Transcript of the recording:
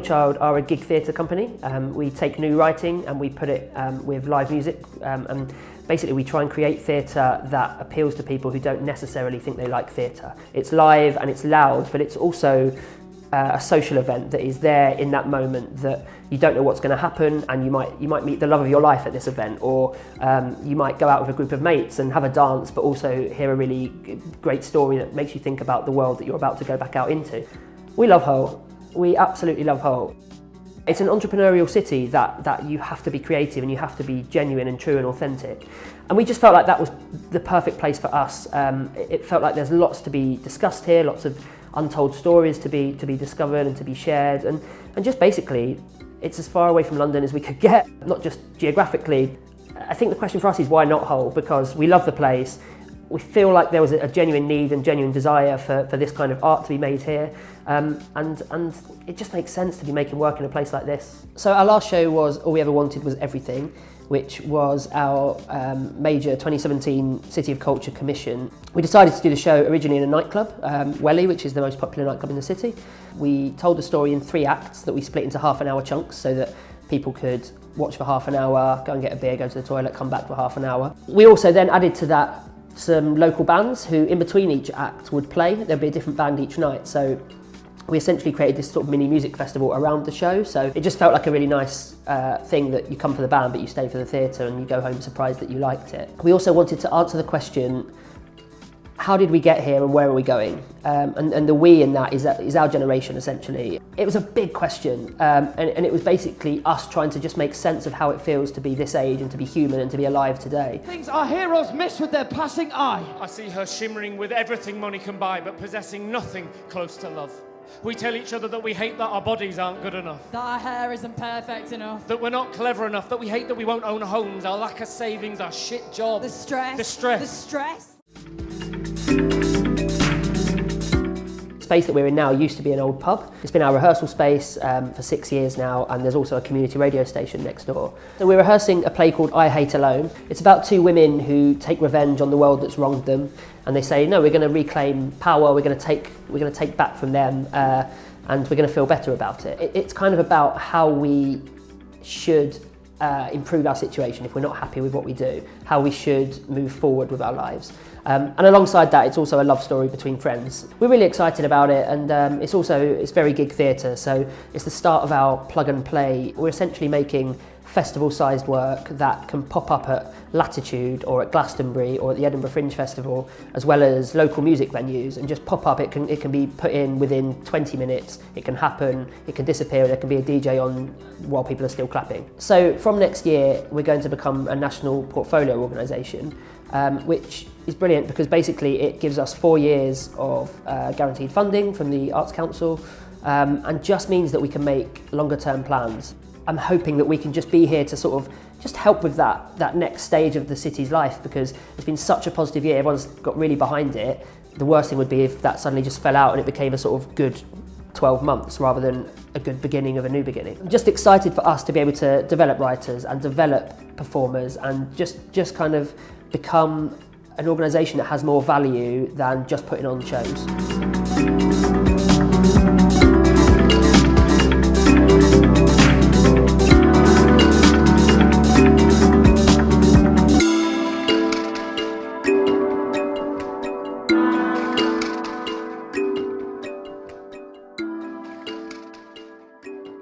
Child are a gig theatre company. We take new writing and we put it with live music, and basically we try and create theatre that appeals to people who don't necessarily think they like theatre. It's live and it's loud, but it's also a social event that is there in that moment that you don't know what's going to happen, and you might meet the love of your life at this event, or you might go out with a group of mates and have a dance, but also hear a really great story that makes you think about the world that you're about to go back out into. We love Hull. We absolutely love Hull. It's an entrepreneurial city that you have to be creative and you have to be genuine and true and authentic. And we just felt like that was the perfect place for us. It felt like there's lots to be discussed here, lots of untold stories to be discovered and to be shared. And just basically, it's as far away from London as we could get, not just geographically. I think the question for us is why not Hull? Because we love the place. We feel like there was a genuine need and genuine desire for this kind of art to be made here, and it just makes sense to be making work in a place like this. So our last show was All We Ever Wanted Was Everything, which was our major 2017 City of Culture commission. We decided to do the show originally in a nightclub, Welly, which is the most popular nightclub in the city. We told the story in 3 acts that we split into half-an-hour chunks so that people could watch for half an hour, go and get a beer, go to the toilet, come back for half an hour. We also then added to that some local bands who in between each act would play. There'd be a different band each night, so we essentially created this sort of mini music festival around the show. So it just felt like a really nice thing that you come for the band but you stay for the theatre and you go home surprised that you liked it. We also wanted to answer the question, how did we get here and where are we going? And the we in that is our generation, essentially. It was a big question, and it was basically us trying to just make sense of how it feels to be this age and to be human and to be alive today. Things our heroes miss with their passing eye. I see her shimmering with everything money can buy, but possessing nothing close to love. We tell each other that we hate that our bodies aren't good enough. That our hair isn't perfect enough. That we're not clever enough. That we hate that we won't own homes, our lack of savings, our shit job. The stress. The stress. The stress. The space that we're in now used to be an old pub. It's been our rehearsal space for 6 years now, and there's also a community radio station next door. So we're rehearsing a play called I Hate Alone. It's about 2 women who take revenge on the world that's wronged them, and they say, no, we're going to reclaim power, we're going to take back from them, and we're going to feel better about it. It's kind of about how we should improve our situation if we're not happy with what we do, how we should move forward with our lives. And alongside that, it's also a love story between friends. We're really excited about it, and it's very gig theatre, so it's the start of our plug and play. We're essentially making festival-sized work that can pop up at Latitude or at Glastonbury or at the Edinburgh Fringe Festival, as well as local music venues, and just pop up. It can be put in within 20 minutes, it can happen, it can disappear, there can be a DJ on while people are still clapping. So from next year, we're going to become a national portfolio organisation, which is brilliant because basically it gives us 4 years of guaranteed funding from the Arts Council, and just means that we can make longer term plans. I'm hoping that we can just be here to sort of just help with that next stage of the city's life, because it's been such a positive year, everyone's got really behind it. The worst thing would be if that suddenly just fell out and it became a sort of good 12 months rather than a good beginning of a new beginning. I'm just excited for us to be able to develop writers and develop performers and just kind of become an organisation that has more value than just putting on shows.